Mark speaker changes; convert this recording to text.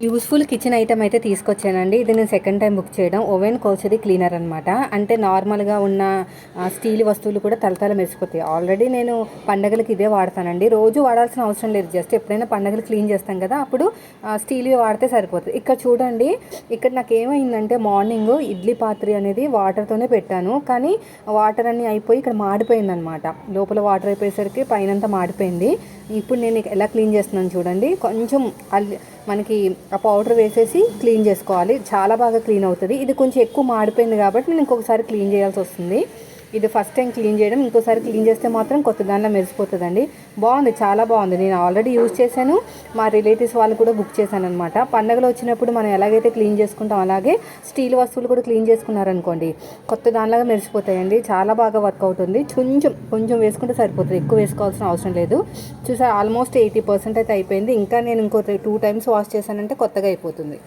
Speaker 1: Useful kitchen item అయితే తీసుకొచ్చానండి. ఇది నేను సెకండ్ టైం బుక్ చేయడం. ఓవెన్ కోసరి క్లీనర్ అనమాట. అంటే నార్మల్గా ఉన్న స్టీల్ వస్తువులు కూడా తలతల మెరిసిపోతాయి. ఆల్రెడీ నేను పండగలకి ఇదే వాడతానండి. రోజు వాడాల్సిన అవసరం లేదు. జస్ట్ ఎప్పుడైనా పండగలు క్లీన్ చేస్తాం కదా, అప్పుడు స్టీల్వి వాడితే సరిపోతుంది. ఇక్కడ చూడండి, ఇక్కడ నాకు ఏమైందంటే మార్నింగ్ ఇడ్లీ పాత్ర అనేది వాటర్తోనే పెట్టాను, కానీ వాటర్ అన్నీ అయిపోయి ఇక్కడ మాడిపోయిందనమాట. లోపల వాటర్ అయిపోయేసరికి పైనంతా మాడిపోయింది. ఇప్పుడు నేను ఎలా క్లీన్ చేస్తున్నాను చూడండి. కొంచెం మనకి ఆ పౌడర్ వేసేసి క్లీన్ చేసుకోవాలి. చాలా బాగా క్లీన్ అవుతుంది. ఇది కొంచెం ఎక్కువ మాడిపోయింది కాబట్టి నేను ఇంకొకసారి క్లీన్ చేయాల్సి వస్తుంది. ఇది ఫస్ట్ టైం క్లీన్ చేయడం. ఇంకోసారి క్లీన్ చేస్తే మాత్రం కొత్త దానిలో మెరిసిపోతుందండి. బాగుంది, చాలా బాగుంది. నేను ఆల్రెడీ యూజ్ చేశాను. మా రిలేటివ్స్ వాళ్ళు కూడా బుక్ చేశాను అనమాట. పండుగలు వచ్చినప్పుడు మనం ఎలాగైతే క్లీన్ చేసుకుంటాం అలాగే స్టీల్ వస్తువులు కూడా క్లీన్ చేసుకున్నారనుకోండి, కొత్త దానిలాగా మెరిసిపోతాయండి. చాలా బాగా వర్క్ అవుతుంది. కొంచెం వేసుకుంటే సరిపోతుంది, ఎక్కువ వేసుకోవాల్సిన అవసరం లేదు. చూసారు, ఆల్మోస్ట్ 80% అయితే అయిపోయింది. ఇంకా నేను ఇంకో 2 టైమ్స్ వాష్ చేశానంటే కొత్తగా అయిపోతుంది.